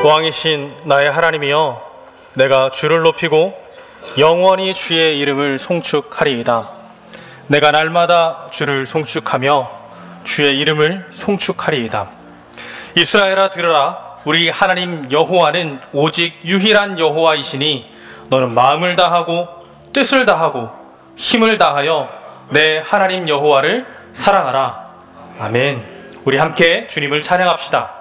왕이신 나의 하나님이여, 내가 주를 높이고 영원히 주의 이름을 송축하리이다. 내가 날마다 주를 송축하며 주의 이름을 송축하리이다. 이스라엘아 들으라. 우리 하나님 여호와는 오직 유일한 여호와이시니 너는 마음을 다하고 뜻을 다하고 힘을 다하여 내 하나님 여호와를 사랑하라. 아멘. 우리 함께 주님을 찬양합시다.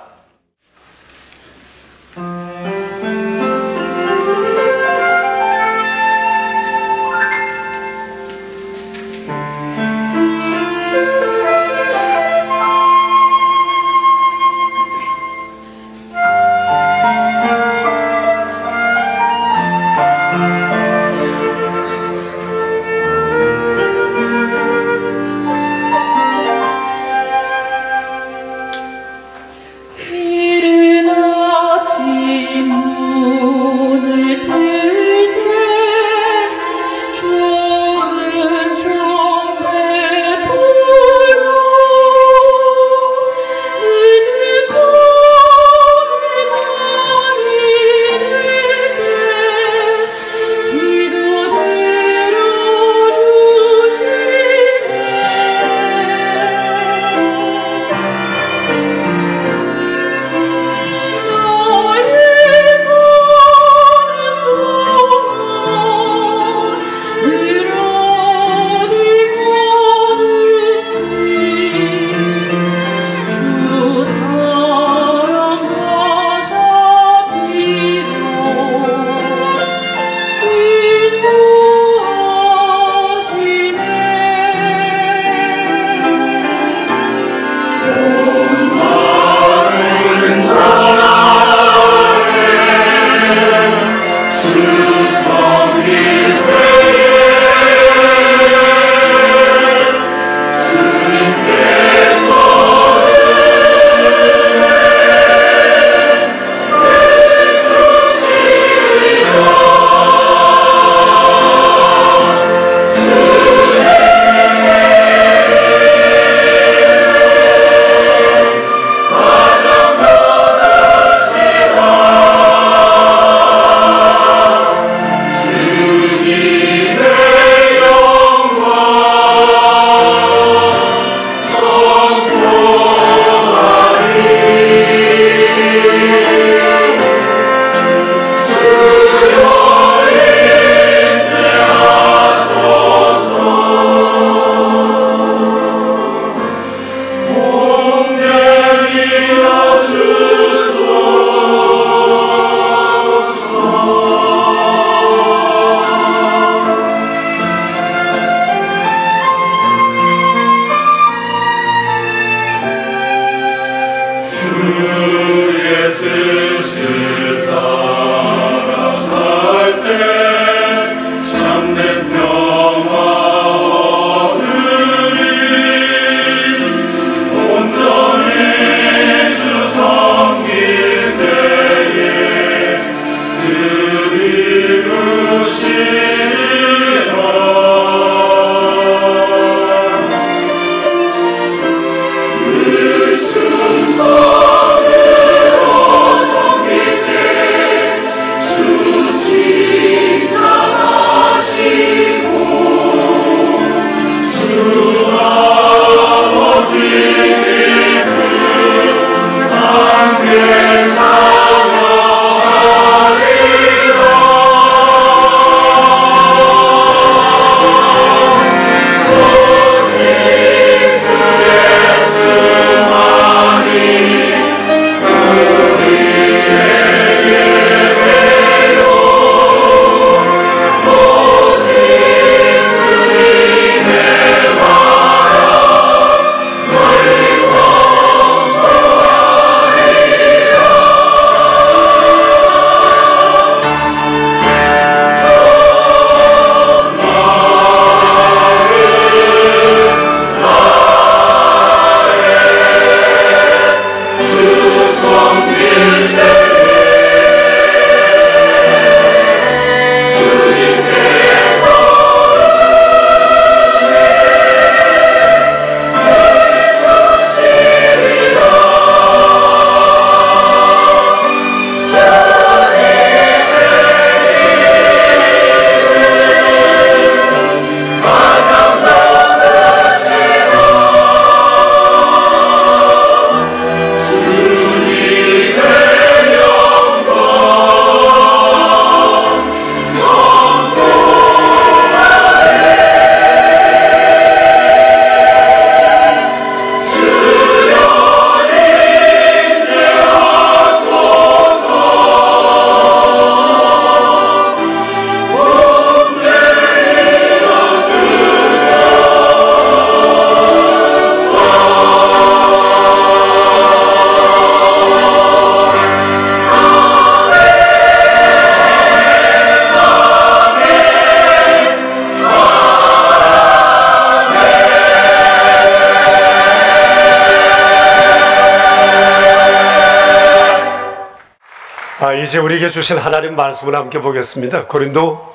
이제 우리에게 주신 하나님 말씀을 함께 보겠습니다. 고린도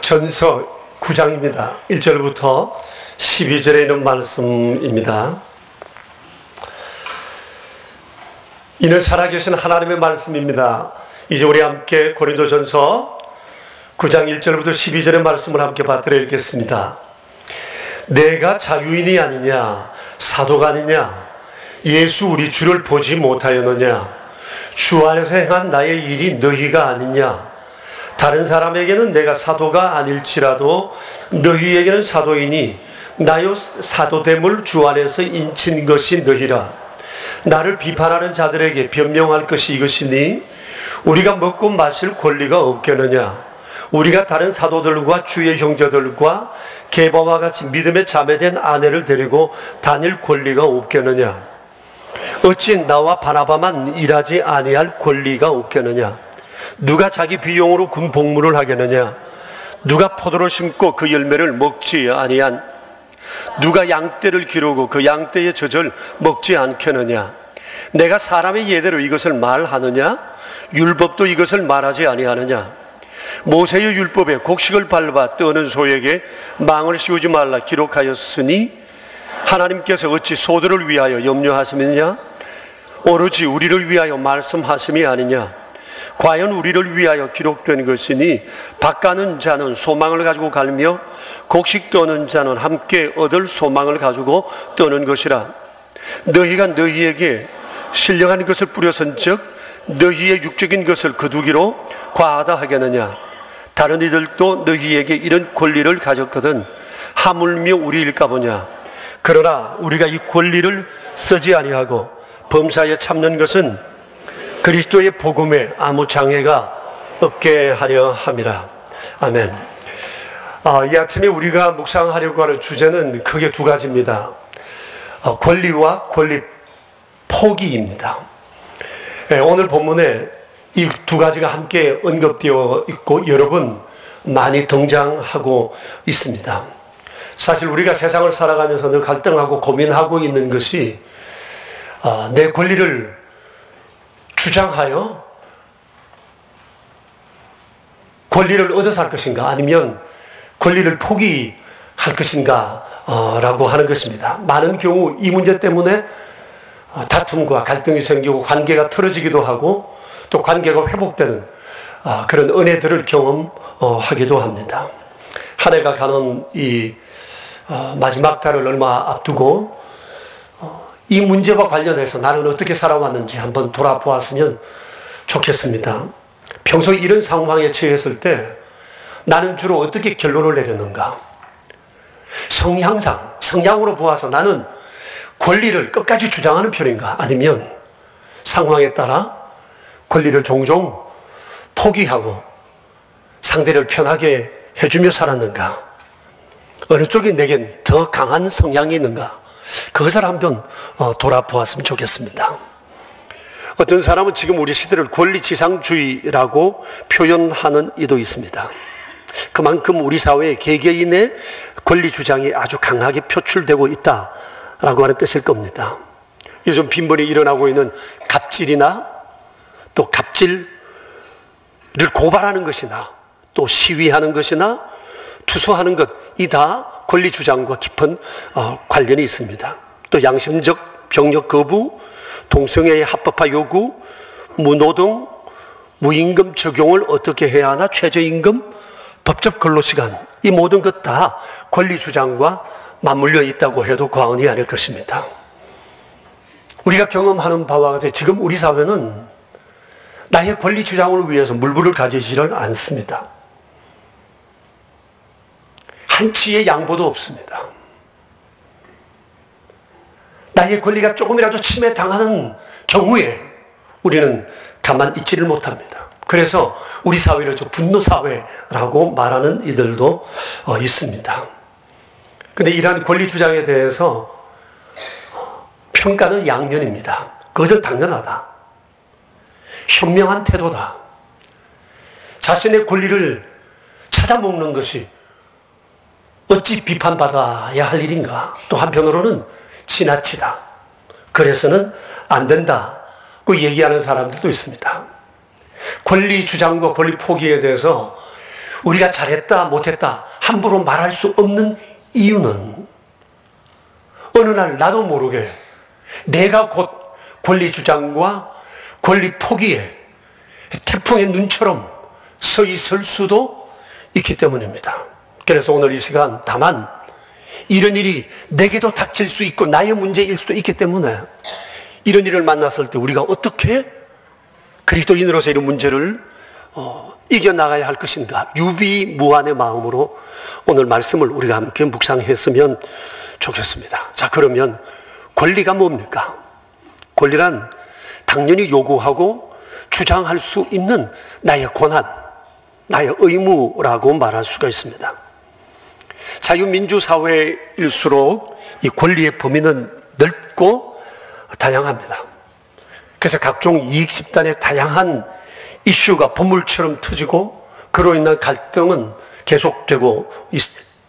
전서 9장입니다. 1절부터 12절에 있는 말씀입니다. 이는 살아계신 하나님의 말씀입니다. 이제 우리 함께 고린도 전서 9장 1절부터 12절의 말씀을 함께 받들어 읽겠습니다. 내가 자유인이 아니냐, 사도가 아니냐, 예수 우리 주를 보지 못하였느냐, 주 안에서 행한 나의 일이 너희가 아니냐, 다른 사람에게는 내가 사도가 아닐지라도 너희에게는 사도이니 나요 사도됨을 주 안에서 인친 것이 너희라. 나를 비판하는 자들에게 변명할 것이 이것이니 우리가 먹고 마실 권리가 없겠느냐, 우리가 다른 사도들과 주의 형제들과 게바와 같이 믿음에 자매된 아내를 데리고 다닐 권리가 없겠느냐, 어찌 나와 바나바만 일하지 아니할 권리가 없겠느냐, 누가 자기 비용으로 군 복무를 하겠느냐, 누가 포도를 심고 그 열매를 먹지 아니한, 누가 양떼를 기르고 그 양떼의 젖을 먹지 않겠느냐, 내가 사람의 예대로 이것을 말하느냐, 율법도 이것을 말하지 아니하느냐, 모세의 율법에 곡식을 밟아 떠는 소에게 망을 씌우지 말라 기록하였으니 하나님께서 어찌 소들을 위하여 염려하시느냐, 오로지 우리를 위하여 말씀하심이 아니냐, 과연 우리를 위하여 기록된 것이니 밭가는 자는 소망을 가지고 갈며 곡식 떠는 자는 함께 얻을 소망을 가지고 떠는 것이라. 너희가 너희에게 신령한 것을 뿌려선즉 너희의 육적인 것을 거두기로 과하다 하겠느냐, 다른 이들도 너희에게 이런 권리를 가졌거든 하물며 우리일까 보냐. 그러나 우리가 이 권리를 쓰지 아니하고 범사에 참는 것은 그리스도의 복음에 아무 장애가 없게 하려 함이라. 아멘. 이 아침에 우리가 묵상하려고 하는 주제는 크게 두 가지입니다. 권리와 권리 포기입니다. 오늘 본문에 이 두 가지가 함께 언급되어 있고 여러 번 많이 등장하고 있습니다. 사실 우리가 세상을 살아가면서 늘 갈등하고 고민하고 있는 것이 내 권리를 주장하여 권리를 얻어서 할 것인가, 아니면 권리를 포기할 것인가 라고 하는 것입니다. 많은 경우 이 문제 때문에 다툼과 갈등이 생기고 관계가 틀어지기도 하고 또 관계가 회복되는 그런 은혜들을 경험하기도 합니다. 한 해가 가는 이 마지막 달을 얼마 앞두고 이 문제와 관련해서 나는 어떻게 살아왔는지 한번 돌아보았으면 좋겠습니다. 평소에 이런 상황에 처했을 때 나는 주로 어떻게 결론을 내렸는가? 성향으로 보아서 나는 권리를 끝까지 주장하는 편인가? 아니면 상황에 따라 권리를 종종 포기하고 상대를 편하게 해주며 살았는가? 어느 쪽이 내겐 더 강한 성향이 있는가? 그것을 한번 돌아보았으면 좋겠습니다. 어떤 사람은 지금 우리 시대를 권리지상주의라고 표현하는 이도 있습니다. 그만큼 우리 사회에 개개인의 권리 주장이 아주 강하게 표출되고 있다라고 하는 뜻일 겁니다. 요즘 빈번히 일어나고 있는 갑질이나 또 갑질을 고발하는 것이나 또 시위하는 것이나 투소하는 것, 이 다 권리 주장과 깊은 관련이 있습니다. 또 양심적 병력 거부, 동성애의 합법화 요구, 무노동, 무임금 적용을 어떻게 해야 하나, 최저임금, 법적 근로시간, 이 모든 것 다 권리 주장과 맞물려 있다고 해도 과언이 아닐 것입니다. 우리가 경험하는 바와 같이 지금 우리 사회는 나의 권리 주장을 위해서 물불을 가지지를 않습니다. 한치의 양보도 없습니다. 나의 권리가 조금이라도 침해당하는 경우에 우리는 가만 있지를 못합니다. 그래서 우리 사회를 분노사회라고 말하는 이들도 있습니다. 그런데 이러한 권리 주장에 대해서 평가는 양면입니다. 그것은 당연하다. 현명한 태도다. 자신의 권리를 찾아먹는 것이 어찌 비판받아야 할 일인가? 또 한편으로는 지나치다. 그래서는 안 된다고 얘기하는 사람들도 있습니다. 권리 주장과 권리 포기에 대해서 우리가 잘했다 못했다 함부로 말할 수 없는 이유는 어느 날 나도 모르게 내가 곧 권리 주장과 권리 포기에 태풍의 눈처럼 서 있을 수도 있기 때문입니다. 그래서 오늘 이 시간 다만 이런 일이 내게도 닥칠 수 있고 나의 문제일 수도 있기 때문에 이런 일을 만났을 때 우리가 어떻게 그리스도인으로서 이런 문제를 이겨나가야 할 것인가, 유비무환의 마음으로 오늘 말씀을 우리가 함께 묵상했으면 좋겠습니다. 자, 그러면 권리가 뭡니까? 권리란 당연히 요구하고 주장할 수 있는 나의 권한, 나의 의무라고 말할 수가 있습니다. 자유민주사회일수록 이 권리의 범위는 넓고 다양합니다. 그래서 각종 이익집단의 다양한 이슈가 보물처럼 터지고 그로 인한 갈등은 계속되고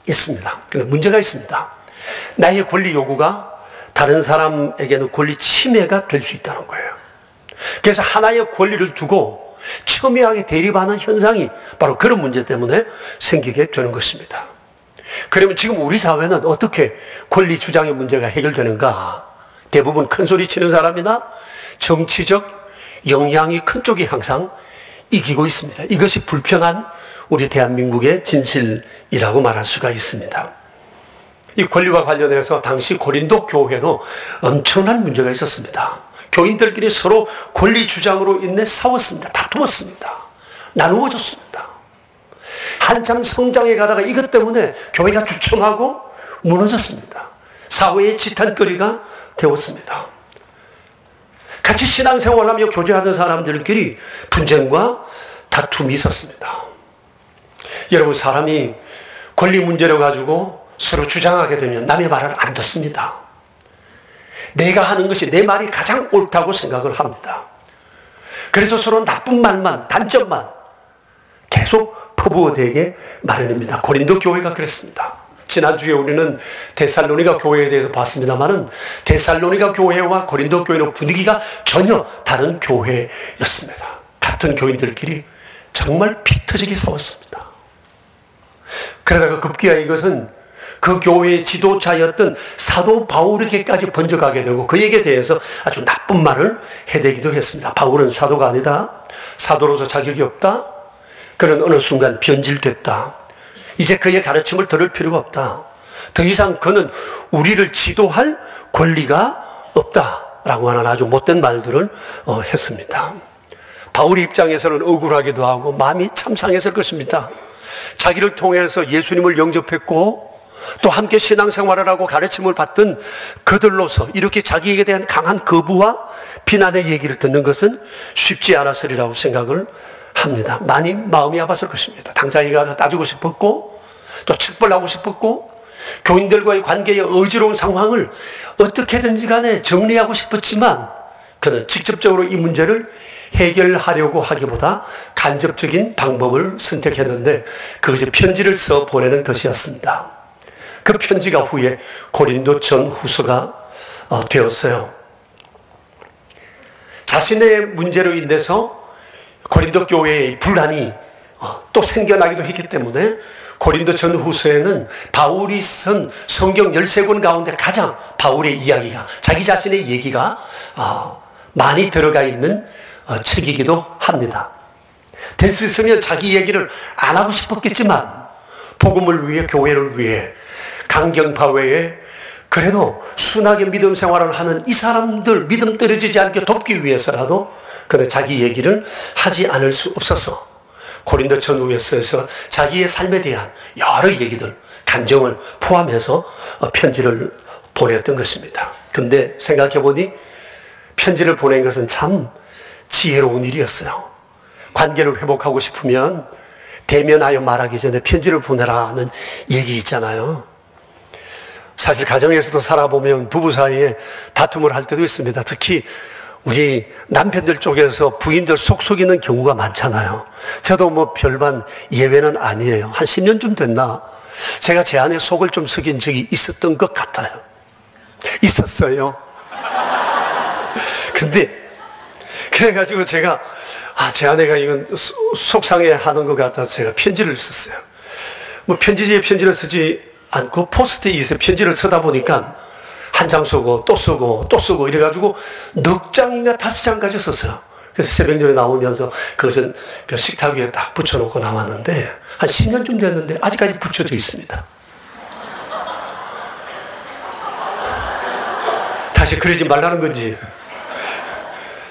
있습니다. 그런데 문제가 있습니다. 나의 권리 요구가 다른 사람에게는 권리 침해가 될 수 있다는 거예요. 그래서 하나의 권리를 두고 첨예하게 대립하는 현상이 바로 그런 문제 때문에 생기게 되는 것입니다. 그러면 지금 우리 사회는 어떻게 권리 주장의 문제가 해결되는가? 대부분 큰 소리 치는 사람이나 정치적 영향이 큰 쪽이 항상 이기고 있습니다. 이것이 불평한 우리 대한민국의 진실이라고 말할 수가 있습니다. 이 권리와 관련해서 당시 고린도 교회도 엄청난 문제가 있었습니다. 교인들끼리 서로 권리 주장으로 인해 싸웠습니다. 다투었습니다. 나누어졌습니다. 한참 성장해 가다가 이것 때문에 교회가 주춤하고 무너졌습니다. 사회의 지탄거리가 되었습니다. 같이 신앙생활하며 교제하던 사람들끼리 분쟁과 다툼이 있었습니다. 여러분, 사람이 권리 문제를 가지고 서로 주장하게 되면 남의 말을 안 듣습니다. 내가 하는 것이 내 말이 가장 옳다고 생각을 합니다. 그래서 서로 나쁜 말만, 단점만 계속 퍼부어대게 마련입니다. 고린도 교회가 그랬습니다. 지난주에 우리는 데살로니가 교회에 대해서 봤습니다만은 데살로니가 교회와 고린도 교회는 분위기가 전혀 다른 교회였습니다. 같은 교인들끼리 정말 피 터지게 싸웠습니다. 그러다가 급기야 이것은 그 교회의 지도자였던 사도 바울에게까지 번져가게 되고 그에게 대해서 아주 나쁜 말을 해대기도 했습니다. 바울은 사도가 아니다. 사도로서 자격이 없다. 그는 어느 순간 변질됐다. 이제 그의 가르침을 들을 필요가 없다. 더 이상 그는 우리를 지도할 권리가 없다라고 하는 아주 못된 말들을 했습니다. 바울의 입장에서는 억울하기도 하고 마음이 참 상했을 것입니다. 자기를 통해서 예수님을 영접했고 또 함께 신앙생활을 하고 가르침을 받던 그들로서 이렇게 자기에게 대한 강한 거부와 비난의 얘기를 듣는 것은 쉽지 않았으리라고 생각을 합니다. 많이 마음이 아팠을 것입니다. 당장에 가서 따지고 싶었고 또 책벌하고 싶었고 교인들과의 관계의 어지러운 상황을 어떻게든지 간에 정리하고 싶었지만 그는 직접적으로 이 문제를 해결하려고 하기보다 간접적인 방법을 선택했는데 그것이 편지를 써 보내는 것이었습니다. 그 편지가 후에 고린도 전후서가 되었어요. 자신의 문제로 인해서 고린도 교회의 분란이 또 생겨나기도 했기 때문에 고린도 전후서에는 바울이 쓴 성경 13권 가운데 가장 바울의 이야기가, 자기 자신의 얘기가 많이 들어가 있는 책이기도 합니다. 될 수 있으면 자기 얘기를 안 하고 싶었겠지만 복음을 위해, 교회를 위해, 강경파회에 그래도 순하게 믿음 생활을 하는 이 사람들 믿음 떨어지지 않게 돕기 위해서라도 그는 자기 얘기를 하지 않을 수 없어서 고린도 전후서에서 자기의 삶에 대한 여러 얘기들, 감정을 포함해서 편지를 보냈던 것입니다. 근데 생각해보니 편지를 보낸 것은 참 지혜로운 일이었어요. 관계를 회복하고 싶으면 대면하여 말하기 전에 편지를 보내라는 얘기 있잖아요. 사실 가정에서도 살아보면 부부 사이에 다툼을 할 때도 있습니다. 특히 우리 남편들 쪽에서 부인들 속 속이는 경우가 많잖아요. 저도 뭐 별반 예외는 아니에요. 한 10년쯤 됐나 제가 제 아내 속을 좀 속인 적이 있었던 것 같아요. 있었어요. 근데 그래가지고 제가 제 아내가 이건 속상해 하는 것 같아서 제가 편지를 썼어요. 뭐 편지지에 편지를 쓰지 않고 포스트잇에 편지를 쓰다 보니까 한 장 쓰고 또 쓰고 또 쓰고 이래가지고 넉 장인가 5장까지 썼어요. 그래서 새벽녘에 나오면서 그것은 그 식탁 위에 딱 붙여놓고 나왔는데 한 10년쯤 됐는데 아직까지 붙여져 있습니다. 다시 그러지 말라는 건지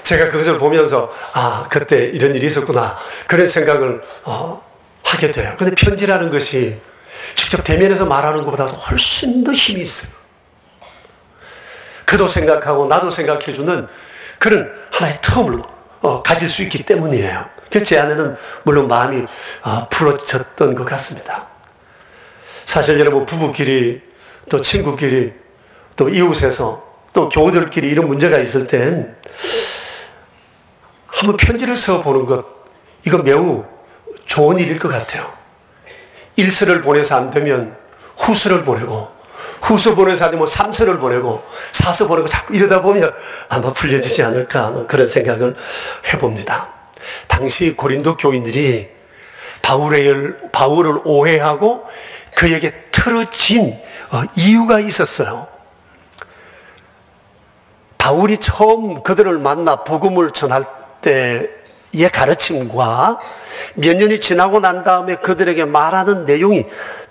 제가 그것을 보면서 그때 이런 일이 있었구나 그런 생각을 하게 돼요. 근데 편지라는 것이 직접 대면에서 말하는 것보다도 훨씬 더 힘이 있어요. 그도 생각하고 나도 생각해주는 그런 하나의 텀을 가질 수 있기 때문이에요. 그래서 제 아내는 물론 마음이 풀어졌던 것 같습니다. 사실 여러분 부부끼리 또 친구끼리 또 이웃에서 또 교우들끼리 이런 문제가 있을 땐 한번 편지를 써보는 것 이거 매우 좋은 일일 것 같아요. 일서를 보내서 안 되면 후서를 보내고 후서 보내서 안 되면 삼서를 보내고 사서 보내고 자꾸 이러다 보면 아마 풀려지지 않을까 하는 그런 생각을 해봅니다. 당시 고린도 교인들이 바울을 오해하고 그에게 틀어진 이유가 있었어요. 바울이 처음 그들을 만나 복음을 전할 때의 가르침과 몇 년이 지나고 난 다음에 그들에게 말하는 내용이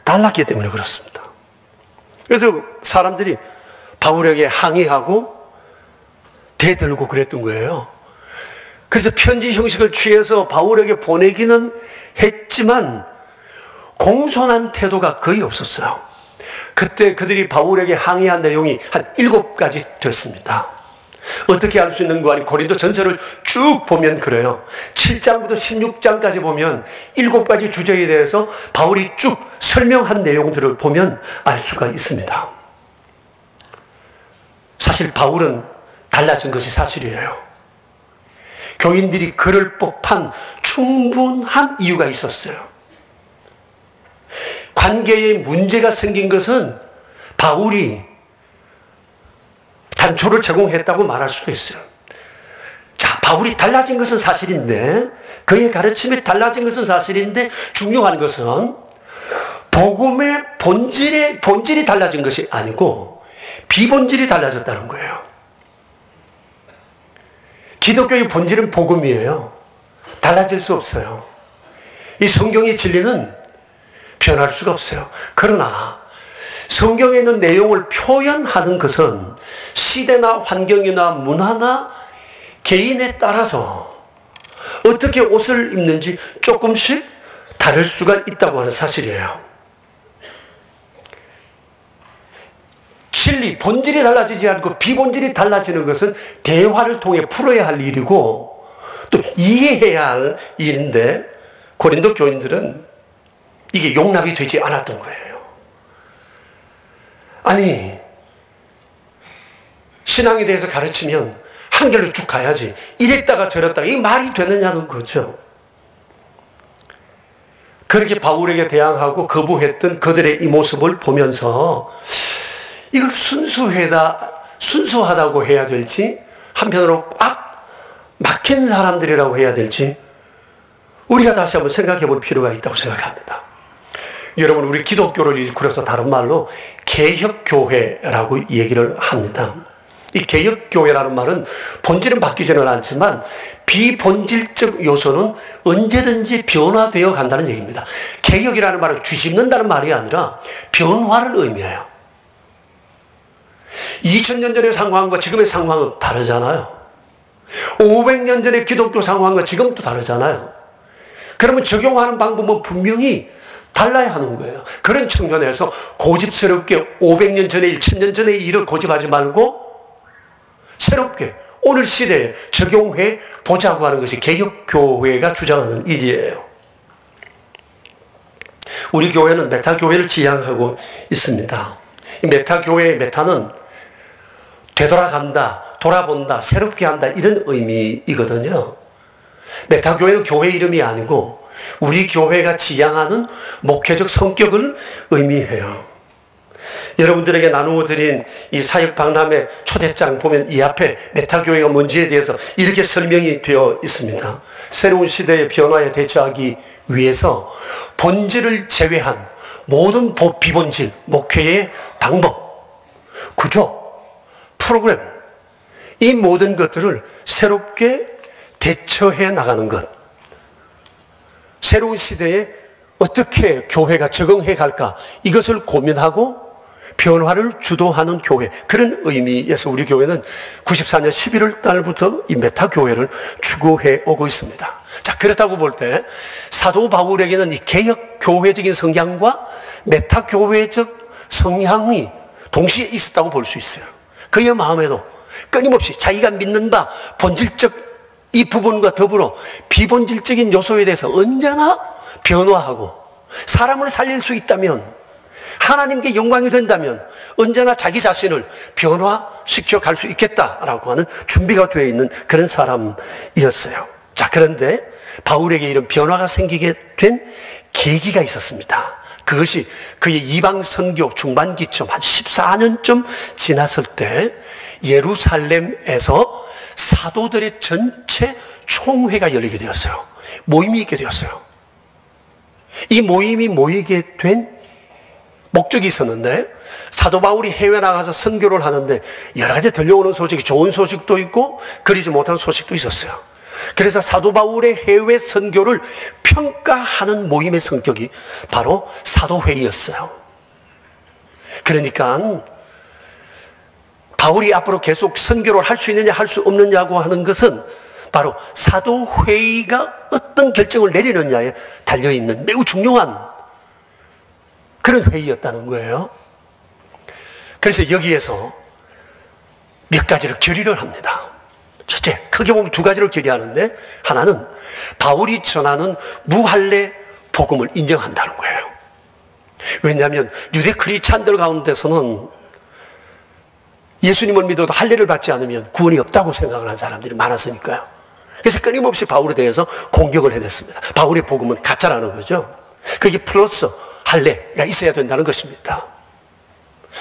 달랐기 때문에 그렇습니다. 그래서 사람들이 바울에게 항의하고 대들고 그랬던 거예요. 그래서 편지 형식을 취해서 바울에게 보내기는 했지만 공손한 태도가 거의 없었어요. 그때 그들이 바울에게 항의한 내용이 한 7가지 됐습니다. 어떻게 알 수 있는 거 아니 고린도 전서를 쭉 보면 그래요. 7장부터 16장까지 보면 7가지 주제에 대해서 바울이 쭉 설명한 내용들을 보면 알 수가 있습니다. 사실 바울은 달라진 것이 사실이에요. 교인들이 그럴 법한 충분한 이유가 있었어요. 관계에 문제가 생긴 것은 바울이 단초를 제공했다고 말할 수도 있어요. 자, 바울이 달라진 것은 사실인데, 그의 가르침이 달라진 것은 사실인데, 중요한 것은 복음의 본질이 달라진 것이 아니고 비본질이 달라졌다는 거예요. 기독교의 본질은 복음이에요. 달라질 수 없어요. 이 성경의 진리는 변할 수가 없어요. 그러나 성경에 있는 내용을 표현하는 것은 시대나 환경이나 문화나 개인에 따라서 어떻게 옷을 입는지 조금씩 다를 수가 있다고 하는 사실이에요. 진리, 본질이 달라지지 않고 비본질이 달라지는 것은 대화를 통해 풀어야 할 일이고 또 이해해야 할 일인데 고린도 교인들은 이게 용납이 되지 않았던 거예요. 아니, 신앙에 대해서 가르치면 한결로 쭉 가야지. 이랬다가 저랬다가 이 말이 되느냐는 거죠. 그렇게 바울에게 대항하고 거부했던 그들의 이 모습을 보면서 이걸 순수하다고 해야 될지 한편으로 꽉 막힌 사람들이라고 해야 될지 우리가 다시 한번 생각해 볼 필요가 있다고 생각합니다. 여러분, 우리 기독교를 일컬어서 다른 말로 개혁교회라고 얘기를 합니다. 이 개혁교회라는 말은 본질은 바뀌지는 않지만 비본질적 요소는 언제든지 변화되어 간다는 얘기입니다. 개혁이라는 말은 뒤집는다는 말이 아니라 변화를 의미해요. 2000년 전의 상황과 지금의 상황은 다르잖아요. 500년 전의 기독교 상황과 지금도 다르잖아요. 그러면 적용하는 방법은 분명히 달라야 하는 거예요. 그런 측면에서 고집스럽게 500년 전의 일, 1000년 전의 일을 고집하지 말고 새롭게 오늘 시대에 적용해 보자고 하는 것이 개혁교회가 주장하는 일이에요. 우리 교회는 메타교회를 지향하고 있습니다. 이 메타교회의 메타는 되돌아간다, 돌아본다, 새롭게 한다 이런 의미이거든요. 메타교회는 교회 이름이 아니고 우리 교회가 지향하는 목회적 성격을 의미해요. 여러분들에게 나누어 드린 이 사역 박람회 초대장 보면 이 앞에 메타교회가 뭔지에 대해서 이렇게 설명이 되어 있습니다. 새로운 시대의 변화에 대처하기 위해서 본질을 제외한 모든 비본질, 목회의 방법, 구조, 프로그램, 이 모든 것들을 새롭게 대처해 나가는 것. 새로운 시대에 어떻게 교회가 적응해 갈까? 이것을 고민하고 변화를 주도하는 교회. 그런 의미에서 우리 교회는 94년 11월 달부터 이 메타교회를 추구해 오고 있습니다. 자, 그렇다고 볼 때 사도 바울에게는 이 개혁교회적인 성향과 메타교회적 성향이 동시에 있었다고 볼 수 있어요. 그의 마음에도 끊임없이 자기가 믿는 바 본질적 이 부분과 더불어 비본질적인 요소에 대해서 언제나 변화하고 사람을 살릴 수 있다면, 하나님께 영광이 된다면 언제나 자기 자신을 변화시켜 갈 수 있겠다라고 하는 준비가 되어 있는 그런 사람이었어요. 자, 그런데 바울에게 이런 변화가 생기게 된 계기가 있었습니다. 그것이 그의 이방 선교 중반기쯤 한 14년쯤 지났을 때 예루살렘에서 사도들의 전체 총회가 열리게 되었어요. 모임이 있게 되었어요. 이 모임이 모이게 된 목적이 있었는데, 사도 바울이 해외 나가서 선교를 하는데 여러 가지 들려오는 소식이, 좋은 소식도 있고 그리지 못한 소식도 있었어요. 그래서 사도 바울의 해외 선교를 평가하는 모임의 성격이 바로 사도회의였어요. 그러니까 바울이 앞으로 계속 선교를 할 수 있느냐 할 수 없느냐고 하는 것은 바로 사도회의가 어떤 결정을 내리느냐에 달려있는 매우 중요한 그런 회의였다는 거예요. 그래서 여기에서 몇 가지를 결의를 합니다. 첫째, 크게 보면 두 가지를 결의하는데, 하나는 바울이 전하는 무할례 복음을 인정한다는 거예요. 왜냐하면 유대 크리스찬들 가운데서는 예수님을 믿어도 할례를 받지 않으면 구원이 없다고 생각을 한 사람들이 많았으니까요. 그래서 끊임없이 바울에 대해서 공격을 해냈습니다. 바울의 복음은 가짜라는 거죠. 그게 플러스 할례가 있어야 된다는 것입니다.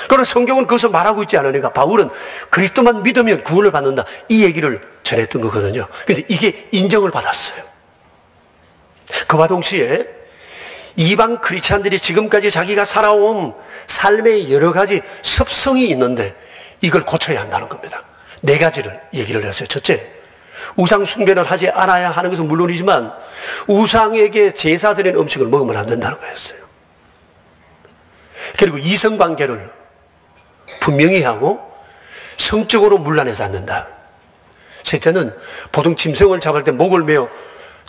그러나 성경은 그것을 말하고 있지 않으니까 바울은 그리스도만 믿으면 구원을 받는다, 이 얘기를 전했던 거거든요. 그런데 이게 인정을 받았어요. 그와 동시에 이방 크리스찬들이 지금까지 자기가 살아온 삶의 여러 가지 습성이 있는데 이걸 고쳐야 한다는 겁니다. 네 가지를 얘기를 했어요. 첫째, 우상 숭배를 하지 않아야 하는 것은 물론이지만 우상에게 제사 드린 음식을 먹으면 안 된다는 거였어요. 그리고 이성관계를 분명히 하고 성적으로 문란해서 않는다. 셋째는 보통 짐승을 잡을 때 목을 메어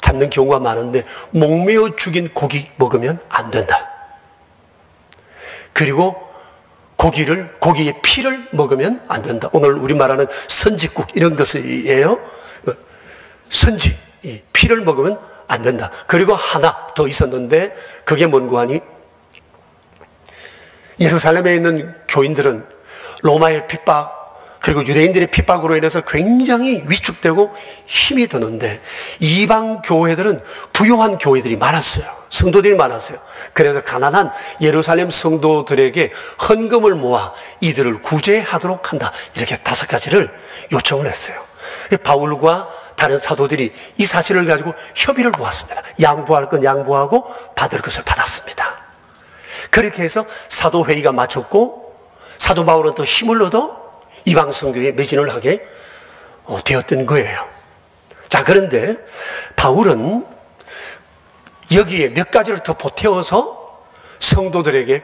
잡는 경우가 많은데 목 메어 죽인 고기 먹으면 안 된다. 그리고 고기의 피를 먹으면 안 된다. 오늘 우리 말하는 선지국 이런 것이에요. 선지, 피를 먹으면 안 된다. 그리고 하나 더 있었는데 그게 뭔고 하니, 예루살렘에 있는 교인들은 로마의 핍박 그리고 유대인들의 핍박으로 인해서 굉장히 위축되고 힘이 드는데 이방 교회들은 부유한 교회들이 많았어요. 성도들이 많았어요. 그래서 가난한 예루살렘 성도들에게 헌금을 모아 이들을 구제하도록 한다. 이렇게 5가지를 요청을 했어요. 바울과 다른 사도들이 이 사실을 가지고 협의를 모았습니다. 양보할 건 양보하고 받을 것을 받았습니다. 그렇게 해서 사도회의가 마쳤고 사도 바울은 또 힘을 얻어 이방 선교에 매진을 하게 되었던 거예요. 자, 그런데 바울은 여기에 몇 가지를 더 보태어서 성도들에게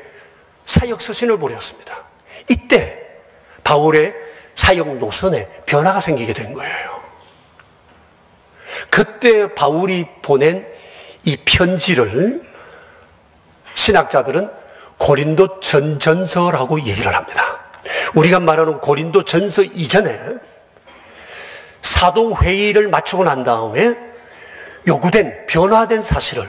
사역 서신을 보냈습니다. 이때 바울의 사역 노선에 변화가 생기게 된 거예요. 그때 바울이 보낸 이 편지를 신학자들은 고린도 전전서라고 얘기를 합니다. 우리가 말하는 고린도 전서 이전에 사도회의를 마치고 난 다음에 요구된 변화된 사실을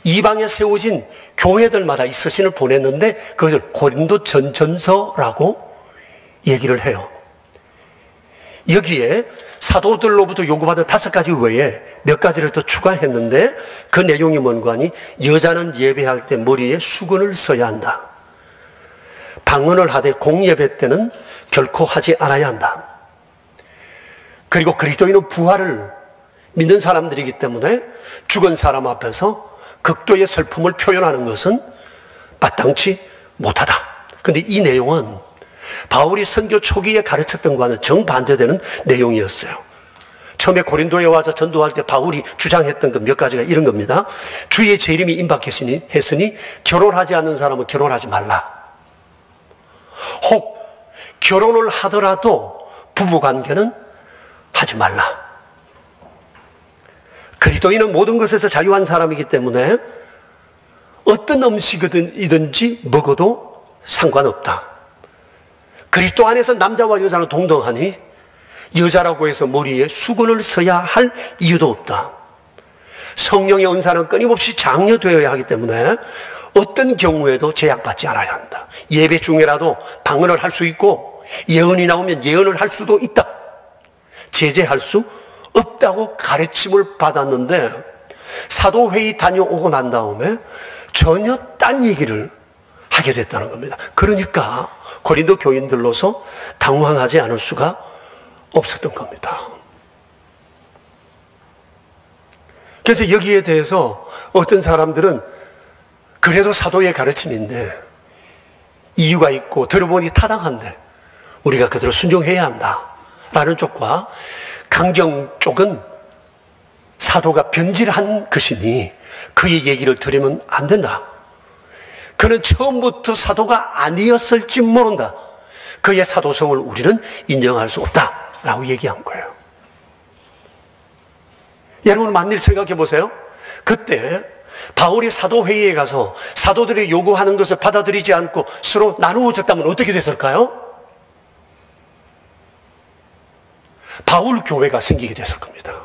이방에 세워진 교회들마다 이 서신을 보냈는데 그것을 고린도 전전서라고 얘기를 해요. 여기에 사도들로부터 요구받은 5가지 외에 몇 가지를 더 추가했는데 그 내용이 뭔가 하니, 여자는 예배할 때 머리에 수건을 써야 한다. 방언을 하되 공예배 때는 결코 하지 않아야 한다. 그리고 그리스도인은 부활을 믿는 사람들이기 때문에 죽은 사람 앞에서 극도의 슬픔을 표현하는 것은 마땅치 못하다. 그런데 이 내용은 바울이 선교 초기에 가르쳤던 것과는 정반대되는 내용이었어요. 처음에 고린도에 와서 전도할 때 바울이 주장했던 것 몇 가지가 이런 겁니다. 주의 재림이 임박했으니 결혼하지 않는 사람은 결혼하지 말라. 혹 결혼을 하더라도 부부관계는 하지 말라. 그리스도인은 모든 것에서 자유한 사람이기 때문에 어떤 음식이든지 먹어도 상관없다. 그리스도 안에서 남자와 여자는 동등하니 여자라고 해서 머리에 수건을 써야 할 이유도 없다. 성령의 은사는 끊임없이 장려되어야 하기 때문에 어떤 경우에도 제약받지 않아야 한다. 예배 중에라도 방언을 할 수 있고 예언이 나오면 예언을 할 수도 있다. 제재할 수 없다고 가르침을 받았는데 사도회의 다녀오고 난 다음에 전혀 딴 얘기를 하게 됐다는 겁니다. 그러니까 고린도 교인들로서 당황하지 않을 수가 없었던 겁니다. 그래서 여기에 대해서 어떤 사람들은 그래도 사도의 가르침인데 이유가 있고 들어보니 타당한데 우리가 그대로 순종해야 한다 라는 쪽과 강경 쪽은 사도가 변질한 것이니 그의 얘기를 들으면 안 된다. 그는 처음부터 사도가 아니었을지 모른다. 그의 사도성을 우리는 인정할 수 없다라고 얘기한 거예요. 여러분 만일 생각해 보세요. 그때 바울이 사도회의에 가서 사도들이 요구하는 것을 받아들이지 않고 서로 나누어졌다면 어떻게 됐을까요? 바울 교회가 생기게 됐을 겁니다.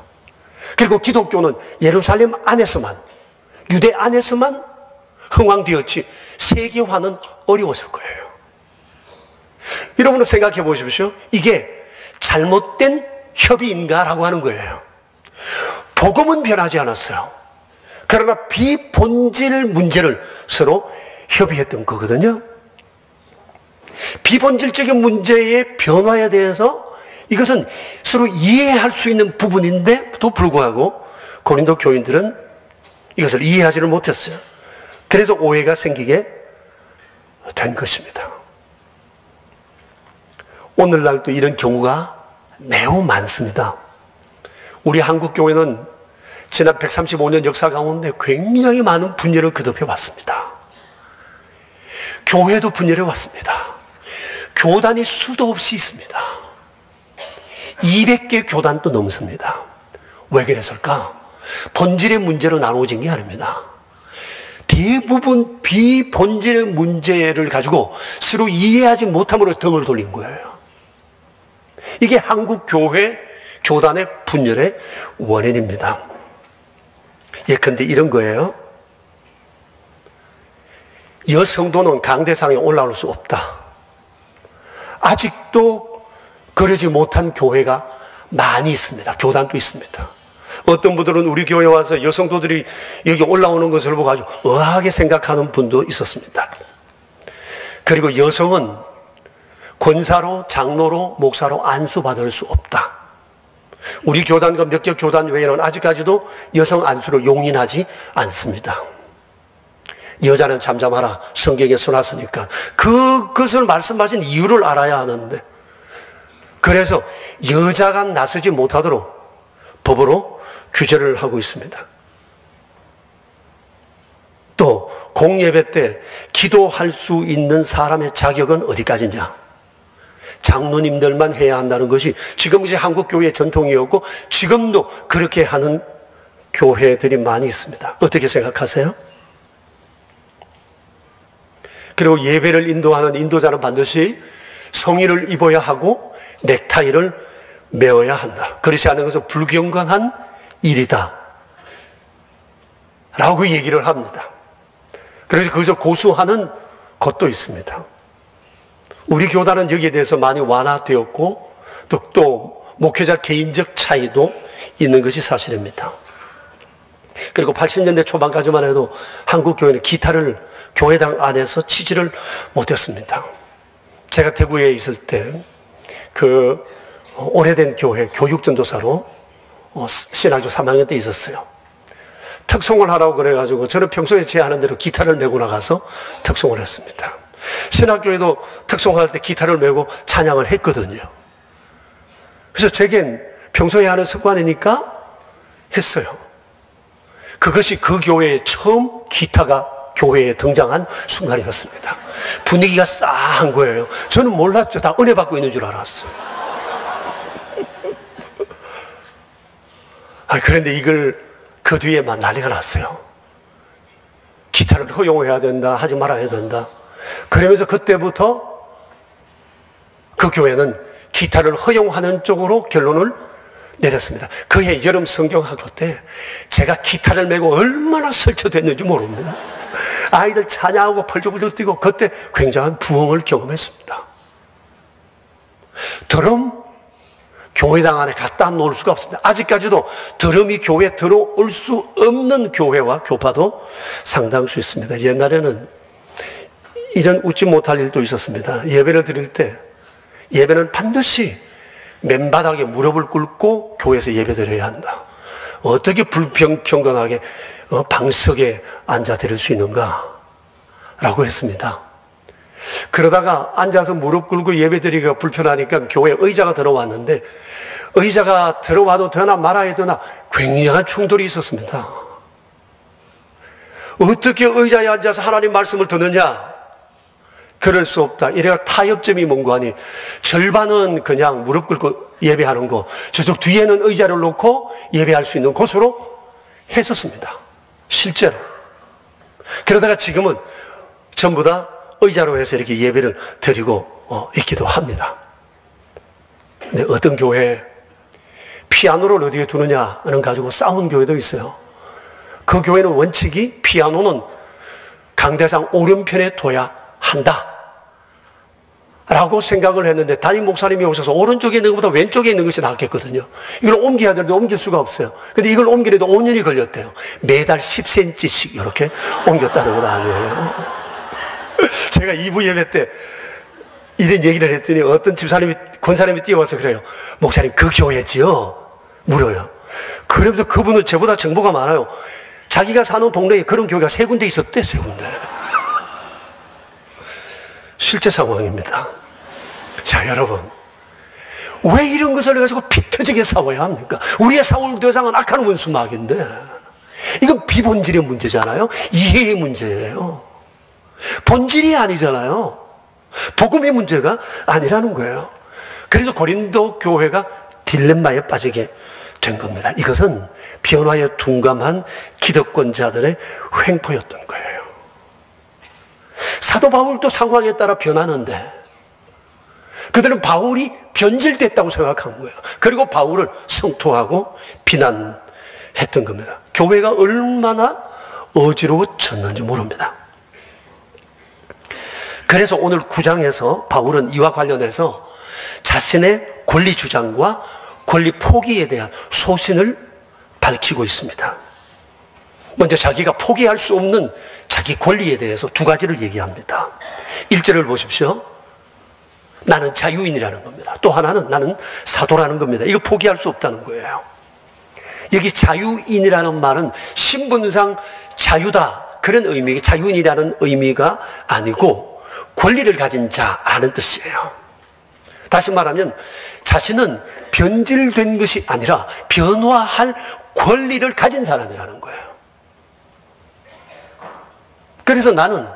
그리고 기독교는 예루살렘 안에서만, 유대 안에서만 흥왕되었지 세계화는 어려웠을 거예요. 여러분은 생각해 보십시오. 이게 잘못된 협의인가라고 하는 거예요. 복음은 변하지 않았어요. 그러나 비본질 문제를 서로 협의했던 거거든요. 비본질적인 문제의 변화에 대해서 이것은 서로 이해할 수 있는 부분인데도 불구하고 고린도 교인들은 이것을 이해하지를 못했어요. 그래서 오해가 생기게 된 것입니다. 오늘날도 이런 경우가 매우 많습니다. 우리 한국교회는 지난 135년 역사 가운데 굉장히 많은 분열을 거듭해 왔습니다. 교회도 분열해 왔습니다. 교단이 수도 없이 있습니다. 200개 교단도 넘습니다. 왜 그랬을까? 본질의 문제로 나누어진 게 아닙니다. 대부분 비본질의 문제를 가지고 서로 이해하지 못함으로 등을 돌린 거예요. 이게 한국 교회 교단의 분열의 원인입니다. 예컨대 이런 거예요. 여성도는 강대상에 올라올 수 없다. 아직도 그러지 못한 교회가 많이 있습니다. 교단도 있습니다. 어떤 분들은 우리 교회에 와서 여성도들이 여기 올라오는 것을 보고 아주 의아하게 생각하는 분도 있었습니다. 그리고 여성은 권사로, 장로로, 목사로 안수받을 수 없다. 우리 교단과 몇 개 교단 외에는 아직까지도 여성 안수를 용인하지 않습니다. 여자는 잠잠하라. 성경에 써놨으니까. 그것을 말씀하신 이유를 알아야 하는데, 그래서 여자가 나서지 못하도록 법으로 규제를 하고 있습니다. 또 공예배 때 기도할 수 있는 사람의 자격은 어디까지냐? 장로님들만 해야 한다는 것이 지금 이제 한국 교회의 전통이었고 지금도 그렇게 하는 교회들이 많이 있습니다. 어떻게 생각하세요? 그리고 예배를 인도하는 인도자는 반드시 성의를 입어야 하고 넥타이를 메어야 한다. 그렇지 않은 것은 불경건한 일이다 라고 얘기를 합니다. 그래서 그것을 고수하는 것도 있습니다. 우리 교단은 여기에 대해서 많이 완화되었고 또 목회자 개인적 차이도 있는 것이 사실입니다. 그리고 80년대 초반까지만 해도 한국 교회는 기타를 교회당 안에서 치지를 못했습니다. 제가 대구에 있을 때 오래된 교회 교육전도사로 신학교 3학년 때 있었어요. 특송을 하라고 그래가지고 저는 평소에 제 하는 대로 기타를 메고 나가서 특송을 했습니다. 신학교에도 특송할 때 기타를 메고 찬양을 했거든요. 그래서 제겐 평소에 하는 습관이니까 했어요. 그것이 그 교회에 처음 기타가 교회에 등장한 순간이었습니다. 분위기가 싸한 거예요. 저는 몰랐죠. 다 은혜 받고 있는 줄 알았어요. 그런데 이걸 그 뒤에 막 난리가 났어요. 기타를 허용해야 된다, 하지 말아야 된다. 그러면서 그때부터 그 교회는 기타를 허용하는 쪽으로 결론을 내렸습니다. 그해 여름 성경학교 때 제가 기타를 메고 얼마나 설쳐됐는지 모릅니다. 아이들 찬양하고 펄쩍펄쩍 뛰고 그때 굉장한 부흥을 경험했습니다. 드럼, 교회당 안에 갖다 놓을 수가 없습니다. 아직까지도 드럼이 교회에 들어올 수 없는 교회와 교파도 상당수 있습니다. 옛날에는 이런 웃지 못할 일도 있었습니다. 예배를 드릴 때 예배는 반드시 맨바닥에 무릎을 꿇고 교회에서 예배 드려야 한다. 어떻게 불평경건하게 방석에 앉아 드릴 수 있는가? 라고 했습니다. 그러다가 앉아서 무릎 꿇고 예배 드리기가 불편하니까 교회에 의자가 들어왔는데 의자가 들어와도 되나 말아야 되나 굉장한 충돌이 있었습니다. 어떻게 의자에 앉아서 하나님 말씀을 듣느냐? 그럴 수 없다. 이래가 타협점이 뭔고 하니 절반은 그냥 무릎 꿇고 예배하는 거, 저쪽 뒤에는 의자를 놓고 예배할 수 있는 곳으로 했었습니다. 실제로. 그러다가 지금은 전부 다 의자로 해서 이렇게 예배를 드리고 있기도 합니다. 근데 어떤 교회 피아노를 어디에 두느냐는 가지고 싸운 교회도 있어요. 그 교회는 원칙이 피아노는 강대상 오른편에 둬야 한다 라고 생각을 했는데 담임 목사님이 오셔서 오른쪽에 있는 것보다 왼쪽에 있는 것이 낫겠거든요. 이걸 옮겨야 되는데 옮길 수가 없어요. 근데 이걸 옮기려도 5년이 걸렸대요. 매달 10cm씩 이렇게 옮겼다는 건 아니에요. 제가 2부 예배 때 이런 얘기를 했더니 어떤 집사님이, 권사님이 뛰어와서 그래요. 목사님, 그 교회지요? 물어요. 그러면서 그분은 저보다 정보가 많아요. 자기가 사는 동네에 그런 교회가 3군데 있었대, 3군데. 실제 상황입니다. 자, 여러분. 왜 이런 것을 가지고 피 터지게 싸워야 합니까? 우리의 싸울 대상은 악한 원수마귀인데, 이건 비본질의 문제잖아요. 이해의 문제예요. 본질이 아니잖아요. 복음의 문제가 아니라는 거예요. 그래서 고린도 교회가 딜레마에 빠지게 된 겁니다. 이것은 변화에 둔감한 기득권자들의 횡포였던 거예요. 사도 바울도 상황에 따라 변하는데 그들은 바울이 변질됐다고 생각한 거예요. 그리고 바울을 성토하고 비난했던 겁니다. 교회가 얼마나 어지러워졌는지 모릅니다. 그래서 오늘 9장에서 바울은 이와 관련해서 자신의 권리 주장과 권리 포기에 대한 소신을 밝히고 있습니다. 먼저 자기가 포기할 수 없는 자기 권리에 대해서 2가지를 얘기합니다. 1절을 보십시오. 나는 자유인이라는 겁니다. 또 하나는 나는 사도라는 겁니다. 이거 포기할 수 없다는 거예요. 여기 자유인이라는 말은 신분상 자유다, 그런 의미, 자유인이라는 의미가 아니고 권리를 가진 자라는 뜻이에요. 다시 말하면 자신은 변질된 것이 아니라 변화할 권리를 가진 사람이라는 거예요. 그래서 나는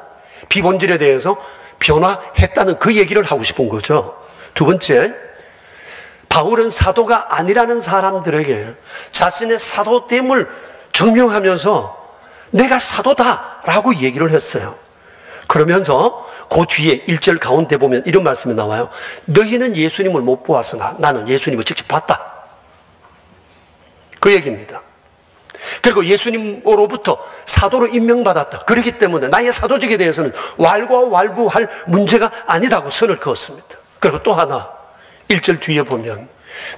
비본질에 대해서 변화했다는 그 얘기를 하고 싶은 거죠. 2번째, 바울은 사도가 아니라는 사람들에게 자신의 사도됨을 증명하면서 내가 사도다라고 얘기를 했어요. 그러면서 그 뒤에 1절 가운데 보면 이런 말씀이 나와요. 너희는 예수님을 못 보았으나 나는 예수님을 직접 봤다. 그 얘기입니다. 그리고 예수님으로부터 사도로 임명받았다. 그렇기 때문에 나의 사도직에 대해서는 왈가왈부할 문제가 아니다고 선을 그었습니다. 그리고 또 하나 1절 뒤에 보면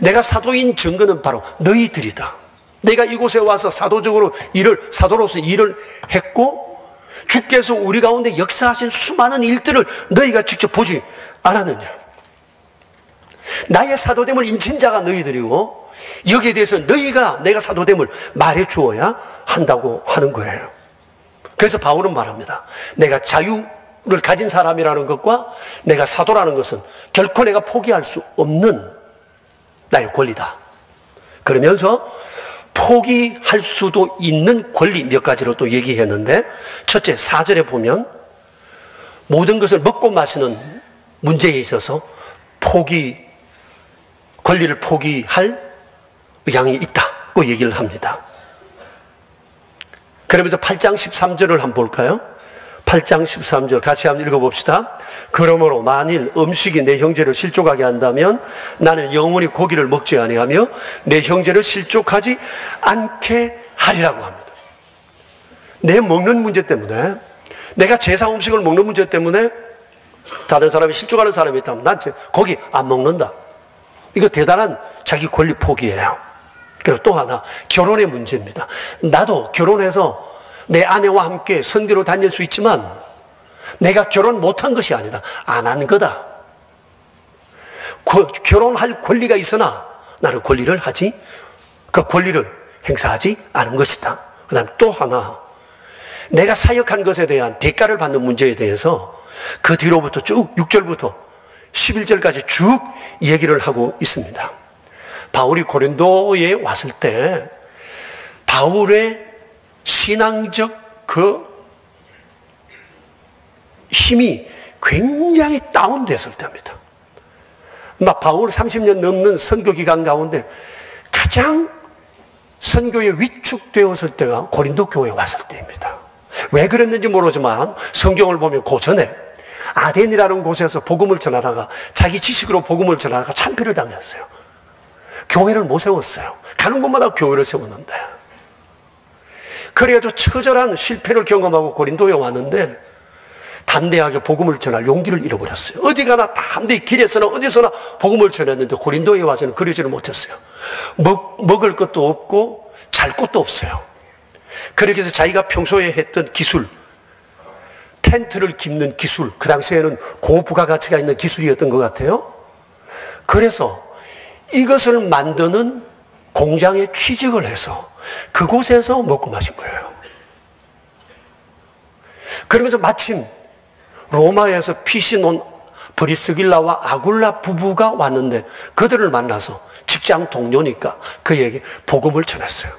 내가 사도인 증거는 바로 너희들이다. 내가 이곳에 와서 사도로서 일을 했고 주께서 우리 가운데 역사하신 수많은 일들을 너희가 직접 보지 안 하느냐? 나의 사도됨을 인친 자가 너희들이고 여기에 대해서 너희가 내가 사도됨을 말해 주어야 한다고 하는 거예요. 그래서 바울은 말합니다. 내가 자유를 가진 사람이라는 것과 내가 사도라는 것은 결코 내가 포기할 수 없는 나의 권리다. 그러면서 포기할 수도 있는 권리 몇 가지로 또 얘기했는데, 첫째 4절에 보면 모든 것을 먹고 마시는 문제에 있어서 권리를 포기할 의향이 있다고 얘기를 합니다. 그러면서 8장 13절을 한번 볼까요? 8장 13절 같이 한번 읽어봅시다. 그러므로 만일 음식이 내 형제를 실족하게 한다면 나는 영원히 고기를 먹지 아니하며 내 형제를 실족하지 않게 하리라고 합니다. 내 먹는 문제 때문에, 내가 제사 음식을 먹는 문제 때문에 다른 사람이 실족하는 사람이 있다면 난 고기 안 먹는다. 이거 대단한 자기 권리 포기예요. 그리고 또 하나, 결혼의 문제입니다. 나도 결혼해서 내 아내와 함께 선교로 다닐 수 있지만 내가 결혼 못한 것이 아니다. 안 한 거다. 결혼할 권리가 있으나 나는 그 권리를 행사하지 않은 것이다. 그 다음 또 하나, 내가 사역한 것에 대한 대가를 받는 문제에 대해서 그 뒤로부터 쭉 6절부터 11절까지 쭉 얘기를 하고 있습니다. 바울이 고린도에 왔을 때 바울의 신앙적 그 힘이 굉장히 다운됐을 때입니다. 바울 30년 넘는 선교 기간 가운데 가장 선교에 위축되었을 때가 고린도 교회에 왔을 때입니다. 왜 그랬는지 모르지만 성경을 보면 그 전에 아덴이라는 곳에서 복음을 전하다가 자기 지식으로 복음을 전하다가 참패를 당했어요. 교회를 못 세웠어요. 가는 곳마다 교회를 세웠는데, 그래가지고 처절한 실패를 경험하고 고린도에 왔는데 담대하게 복음을 전할 용기를 잃어버렸어요. 어디 가나 담대히 길에서나 어디서나 복음을 전했는데 고린도에 와서는 그러지를 못했어요. 먹을 것도 없고 잘 곳도 없어요. 그렇게 해서 자기가 평소에 했던 기술, 텐트를 깁는 기술, 그 당시에는 고부가가치가 있는 기술이었던 것 같아요. 그래서 이것을 만드는 공장에 취직을 해서 그곳에서 먹고 마신 거예요. 그러면서 마침 로마에서 피신 온 브리스길라와 아굴라 부부가 왔는데 그들을 만나서 직장 동료니까 그에게 복음을 전했어요.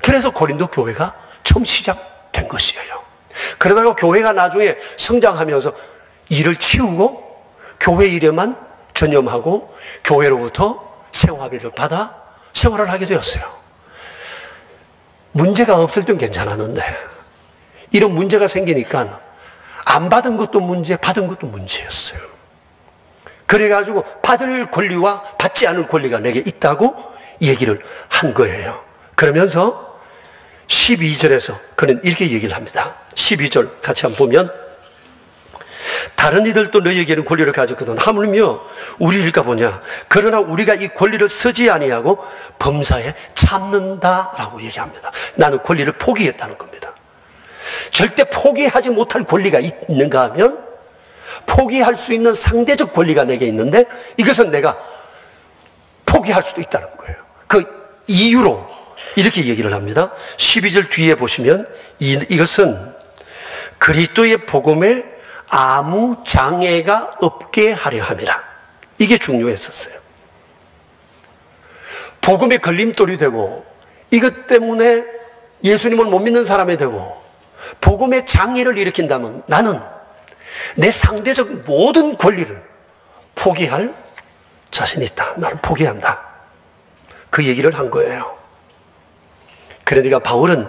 그래서 고린도 교회가 처음 시작된 것이에요. 그러다가 교회가 나중에 성장하면서 일을 치우고 교회 일에만 전념하고 교회로부터 생활비를 받아 생활을 하게 되었어요. 문제가 없을 땐 괜찮았는데 이런 문제가 생기니까 안 받은 것도 문제, 받은 것도 문제였어요. 그래가지고 받을 권리와 받지 않을 권리가 내게 있다고 얘기를 한 거예요. 그러면서 12절에서 그는 이렇게 얘기를 합니다. 12절 같이 한번 보면, 다른 이들도 너희에게는 권리를 가졌거든 하물며 우리일까 보냐. 그러나 우리가 이 권리를 쓰지 아니하고 범사에 참는다라고 얘기합니다. 나는 권리를 포기했다는 겁니다. 절대 포기하지 못할 권리가 있는가 하면 포기할 수 있는 상대적 권리가 내게 있는데 이것은 내가 포기할 수도 있다는 거예요. 그 이유로 이렇게 얘기를 합니다. 12절 뒤에 보시면 이것은 그리스도의 복음에 아무 장애가 없게 하려 함이라. 이게 중요했었어요. 복음의 걸림돌이 되고 이것 때문에 예수님을 못 믿는 사람이 되고 복음의 장애를 일으킨다면 나는 내 상대적 모든 권리를 포기할 자신이 있다. 나는 포기한다. 그 얘기를 한 거예요. 그러니까 바울은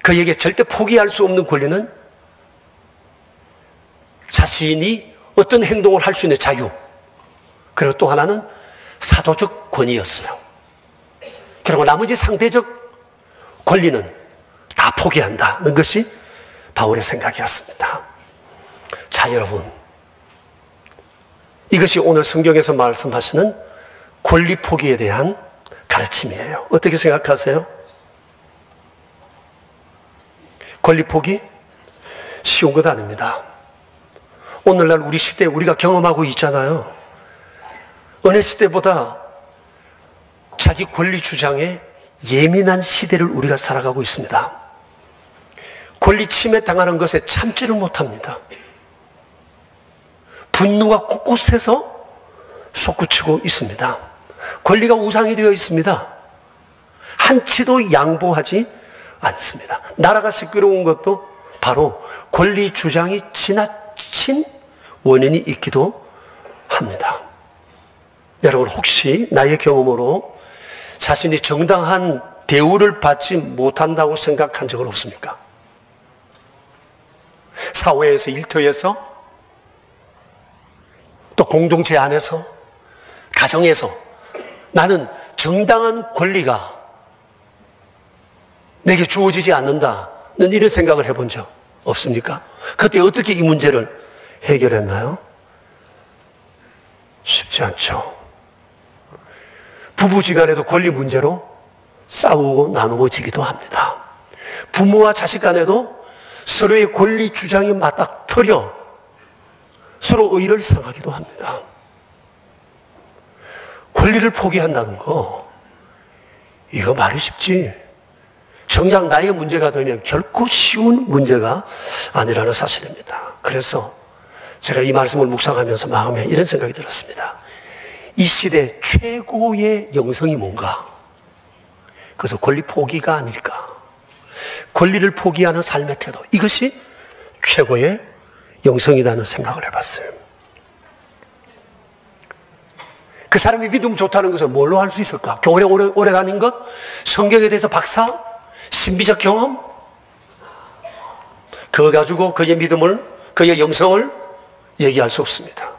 그에게 절대 포기할 수 없는 권리는 자신이 어떤 행동을 할 수 있는 자유, 그리고 또 하나는 사도적 권위였어요. 그리고 나머지 상대적 권리는 다 포기한다는 것이 바울의 생각이었습니다. 자, 여러분, 이것이 오늘 성경에서 말씀하시는 권리 포기에 대한 가르침이에요. 어떻게 생각하세요? 권리 포기? 쉬운 것 아닙니다. 오늘날 우리 시대에 우리가 경험하고 있잖아요. 어느 시대보다 자기 권리 주장에 예민한 시대를 우리가 살아가고 있습니다. 권리 침해 당하는 것에 참지를 못합니다. 분노가 곳곳에서 솟구치고 있습니다. 권리가 우상이 되어 있습니다. 한치도 양보하지 않습니다. 나라가 시끄러운 것도 바로 권리 주장이 지나친 원인이 있기도 합니다. 여러분, 혹시 나의 경험으로 자신이 정당한 대우를 받지 못한다고 생각한 적은 없습니까? 사회에서, 일터에서, 또 공동체 안에서, 가정에서 나는 정당한 권리가 내게 주어지지 않는다는 이런 생각을 해본 적 없습니까? 그때 어떻게 이 문제를 해결했나요? 쉽지 않죠. 부부지간에도 권리 문제로 싸우고 나누어지기도 합니다. 부모와 자식 간에도 서로의 권리 주장이 맞닥뜨려 서로 의의를 상하기도 합니다. 권리를 포기한다는 거, 이거 말이 쉽지 정작 나의 문제가 되면 결코 쉬운 문제가 아니라는 사실입니다. 그래서 제가 이 말씀을 묵상하면서 마음에 이런 생각이 들었습니다. 이 시대 최고의 영성이 뭔가? 그래서 권리 포기가 아닐까? 권리를 포기하는 삶의 태도, 이것이 최고의 영성이라는 생각을 해봤어요. 그 사람이 믿음 좋다는 것을 뭘로 할 수 있을까? 교회 오래 다닌 것? 성경에 대해서 박사? 신비적 경험? 그거 가지고 그의 믿음을, 그의 영성을 얘기할 수 없습니다.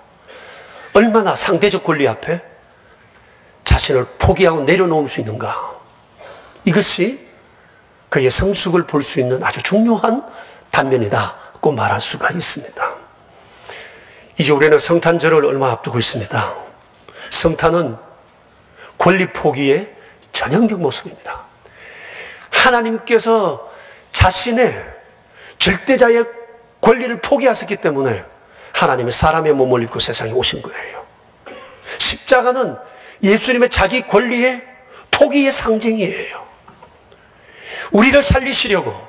얼마나 상대적 권리 앞에 자신을 포기하고 내려놓을 수 있는가? 이것이 그의 성숙을 볼 수 있는 아주 중요한 단면이다고 말할 수가 있습니다. 이제 우리는 성탄절을 얼마 앞두고 있습니다. 성탄은 권리 포기의 전형적 모습입니다. 하나님께서 자신의 절대자의 권리를 포기하셨기 때문에 하나님이 사람의 몸을 입고 세상에 오신 거예요. 십자가는 예수님의 자기 권리의 포기의 상징이에요. 우리를 살리시려고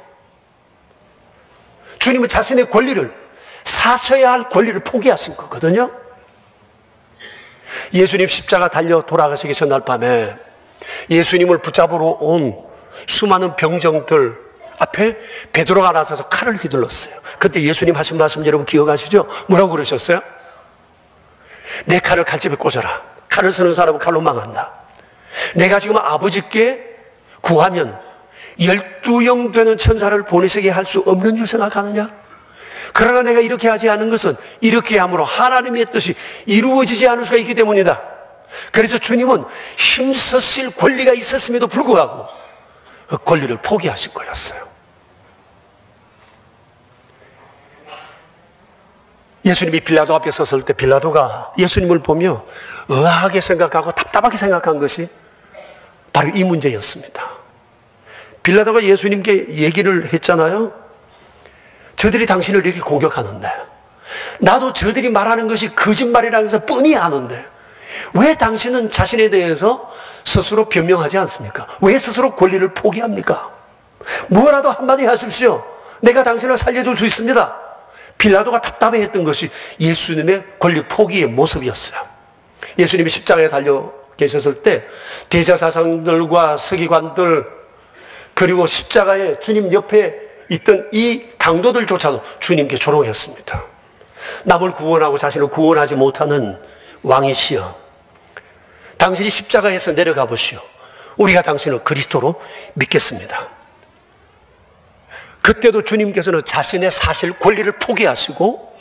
주님은 자신의 권리를, 사셔야 할 권리를 포기하신 거거든요. 예수님 십자가 달려 돌아가시기 전날 밤에 예수님을 붙잡으러 온 수많은 병정들 앞에 베드로가 나서서 칼을 휘둘렀어요. 그때 예수님 하신 말씀 여러분 기억하시죠? 뭐라고 그러셨어요? 내 칼을 칼집에 꽂아라. 칼을 쓰는 사람은 칼로 망한다. 내가 지금 아버지께 구하면 12영 되는 천사를 보내시게 할 수 없는 줄 생각하느냐? 그러나 내가 이렇게 하지 않은 것은 이렇게 함으로 하나님의 뜻이 이루어지지 않을 수가 있기 때문이다. 그래서 주님은 힘쓰실 권리가 있었음에도 불구하고 그 권리를 포기하신 거였어요. 예수님이 빌라도 앞에 섰을 때 빌라도가 예수님을 보며 의아하게 생각하고 답답하게 생각한 것이 바로 이 문제였습니다. 빌라도가 예수님께 얘기를 했잖아요. 저들이 당신을 이렇게 공격하는데, 나도 저들이 말하는 것이 거짓말이라는 것을 뻔히 아는데 왜 당신은 자신에 대해서 스스로 변명하지 않습니까? 왜 스스로 권리를 포기합니까? 뭐라도 한마디 하십시오. 내가 당신을 살려줄 수 있습니다. 빌라도가 답답해했던 것이 예수님의 권리 포기의 모습이었어요. 예수님이 십자가에 달려 계셨을 때 대제사장들과 서기관들, 그리고 십자가에 주님 옆에 있던 이 강도들조차도 주님께 조롱했습니다. 남을 구원하고 자신을 구원하지 못하는 왕이시여, 당신이 십자가에서 내려가 보시오. 우리가 당신을 그리스도로 믿겠습니다. 그때도 주님께서는 자신의 사실 권리를 포기하시고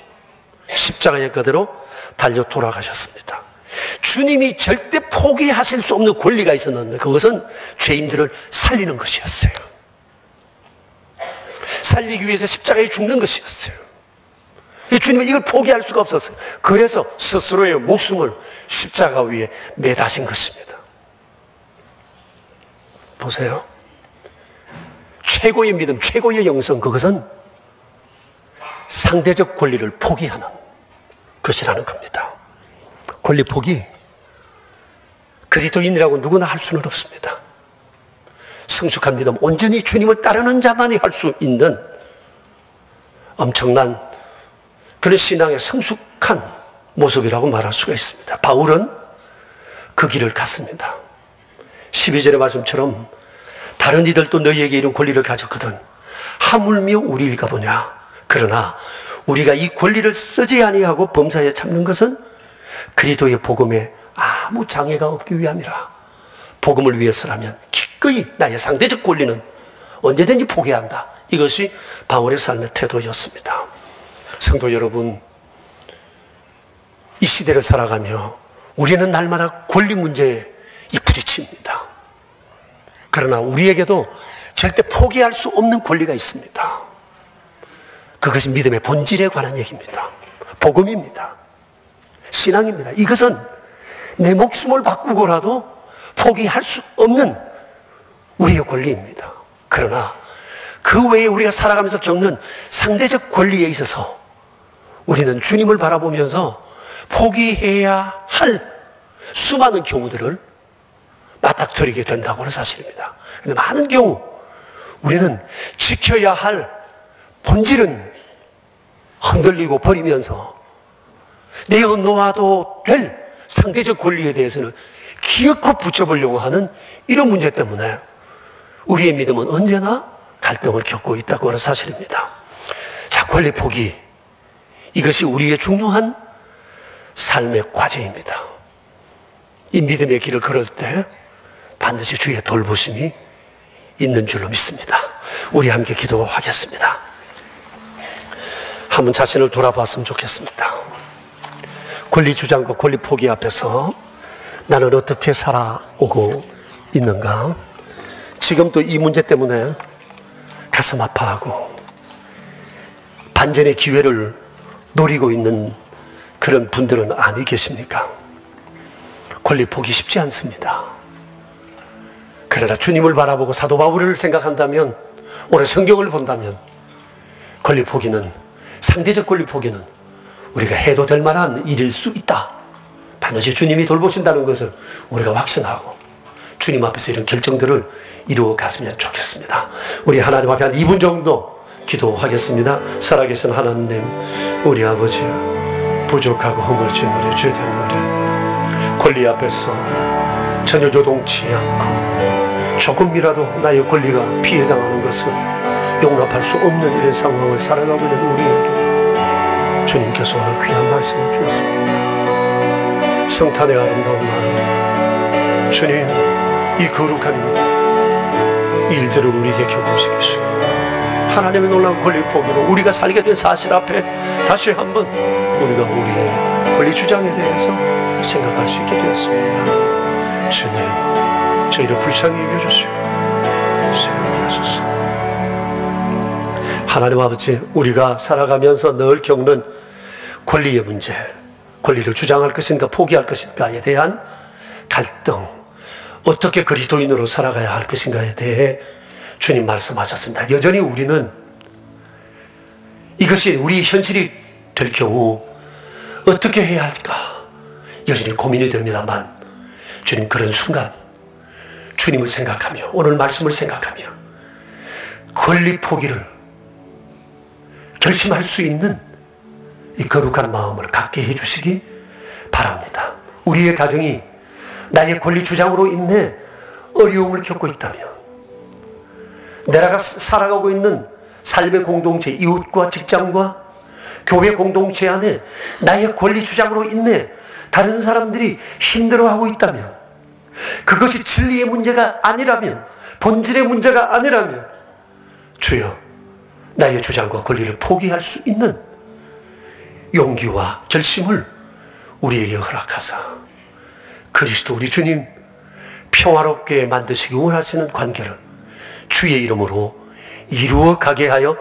십자가에 그대로 달려 돌아가셨습니다. 주님이 절대 포기하실 수 없는 권리가 있었는데 그것은 죄인들을 살리는 것이었어요. 살리기 위해서 십자가에 죽는 것이었어요. 주님은 이걸 포기할 수가 없었어요. 그래서 스스로의 목숨을 십자가 위에 매다신 것입니다. 보세요. 최고의 믿음, 최고의 영성, 그것은 상대적 권리를 포기하는 것이라는 겁니다. 권리 포기, 그리스도인이라고 누구나 할 수는 없습니다. 성숙한 믿음, 온전히 주님을 따르는 자만이 할 수 있는 엄청난 그런 신앙의 성숙한 모습이라고 말할 수가 있습니다. 바울은 그 길을 갔습니다. 12절의 말씀처럼 다른 이들도 너희에게 이런 권리를 가졌거든 하물며 우리를 가보냐. 그러나 우리가 이 권리를 쓰지 아니하고 범사에 참는 것은 그리스도의 복음에 아무 장애가 없기 위함이라. 복음을 위해서라면 기꺼이 나의 상대적 권리는 언제든지 포기한다. 이것이 바울의 삶의 태도였습니다. 성도 여러분, 이 시대를 살아가며 우리는 날마다 권리 문제에 부딪힙니다. 그러나 우리에게도 절대 포기할 수 없는 권리가 있습니다. 그것이 믿음의 본질에 관한 얘기입니다. 복음입니다. 신앙입니다. 이것은 내 목숨을 바꾸고라도 포기할 수 없는 우리의 권리입니다. 그러나 그 외에 우리가 살아가면서 겪는 상대적 권리에 있어서 우리는 주님을 바라보면서 포기해야 할 수많은 경우들을 맞닥뜨리게 된다고 하는 사실입니다. 그런데 많은 경우 우리는 지켜야 할 본질은 흔들리고 버리면서 내가 놓아도 될 상대적 권리에 대해서는 기어코 붙여보려고 하는 이런 문제 때문에 우리의 믿음은 언제나 갈등을 겪고 있다고 하는 사실입니다. 자, 권리 포기, 이것이 우리의 중요한 삶의 과제입니다. 이 믿음의 길을 걸을 때 반드시 주의 돌보심이 있는 줄로 믿습니다. 우리 함께 기도하겠습니다. 한번 자신을 돌아봤으면 좋겠습니다. 권리 주장과 권리 포기 앞에서 나는 어떻게 살아오고 있는가? 지금도 이 문제 때문에 가슴 아파하고 반전의 기회를 노리고 있는 그런 분들은 아니 계십니까? 권리 포기 쉽지 않습니다. 그러나 주님을 바라보고 사도 바울을 생각한다면, 오늘 성경을 본다면 권리 포기는, 상대적 권리 포기는 우리가 해도 될 만한 일일 수 있다. 반드시 주님이 돌보신다는 것을 우리가 확신하고 주님 앞에서 이런 결정들을 이루어 갔으면 좋겠습니다. 우리 하나님 앞에 한 2분 정도 기도하겠습니다. 살아계신 하나님, 우리 아버지, 부족하고 허물진 우리 죄된 우리 권리 앞에서 전혀 요동치 않고 조금이라도 나의 권리가 피해당하는 것을 용납할 수 없는 이런 상황을 살아가고 있는 우리에게 주님께서 오늘 귀한 말씀을 주셨습니다. 성탄의 아름다운 날, 주님, 이 거룩한 일들을 우리에게 경험시키시고 하나님의 놀라운 권리 포기로 우리가 살게 된 사실 앞에 다시 한번 우리가 우리의 권리 주장에 대해서 생각할 수 있게 되었습니다. 주님, 저희를 불쌍히 여겨주시고 사용하소서. 하나님 아버지, 우리가 살아가면서 늘 겪는 권리의 문제, 권리를 주장할 것인가 포기할 것인가에 대한 갈등, 어떻게 그리스도인으로 살아가야 할 것인가에 대해 주님 말씀하셨습니다. 여전히 우리는 이것이 우리 현실이 될 경우 어떻게 해야 할까 여전히 고민이 됩니다만, 주님, 그런 순간 주님을 생각하며 오늘 말씀을 생각하며 권리 포기를 결심할 수 있는 이 거룩한 마음을 갖게 해주시기 바랍니다. 우리의 가정이 나의 권리 주장으로 인해 어려움을 겪고 있다면, 내가 살아가고 있는 삶의 공동체, 이웃과 직장과 교회 공동체 안에 나의 권리 주장으로 인해 다른 사람들이 힘들어하고 있다면, 그것이 진리의 문제가 아니라면, 본질의 문제가 아니라면, 주여, 나의 주장과 권리를 포기할 수 있는 용기와 결심을 우리에게 허락하사 그리스도 우리 주님 평화롭게 만드시기 원하시는 관계를 주의 이름으로 이루어 가게 하여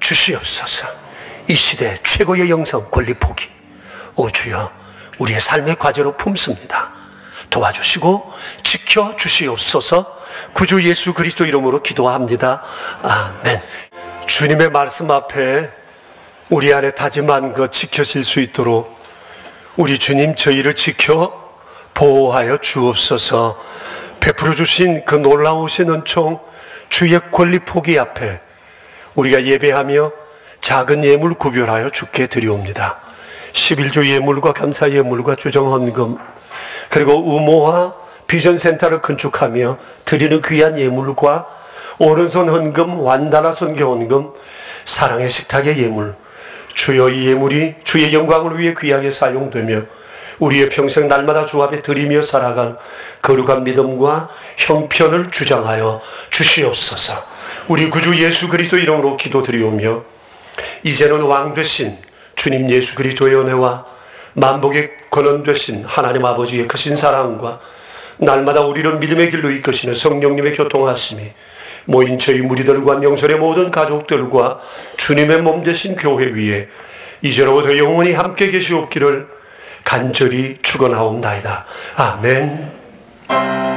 주시옵소서. 이 시대 최고의 영성 권리 포기, 오 주여, 우리의 삶의 과제로 품습니다. 도와주시고 지켜주시옵소서. 구주 예수 그리스도 이름으로 기도합니다. 아멘. 주님의 말씀 앞에 우리 안에 다짐한 것 지켜질 수 있도록 우리 주님 저희를 지켜 보호하여 주옵소서. 베풀어 주신 그 놀라우신 은총, 주의 권리 포기 앞에 우리가 예배하며 작은 예물 구별하여 주께 드리옵니다. 11조 예물과 감사 예물과 주정 헌금, 그리고 우모와 비전센터를 건축하며 드리는 귀한 예물과 오른손 헌금, 완다나 선교 헌금, 사랑의 식탁의 예물, 주여 이 예물이 주의 영광을 위해 귀하게 사용되며 우리의 평생 날마다 주 앞에 드리며 살아갈 거룩한 믿음과 형편을 주장하여 주시옵소서. 우리 구주 예수 그리스도 이름으로 기도드리오며 이제는 왕 되신 주님 예수 그리스도의 은혜와 만복의 근원 되신 하나님 아버지의 크신 사랑과 날마다 우리를 믿음의 길로 이끄시는 성령님의 교통하심이 모인 저희 무리들과 명설의 모든 가족들과 주님의 몸 되신 교회 위에 이제로부터 영원히 함께 계시옵기를 간절히 축원하옵나이다. 아멘.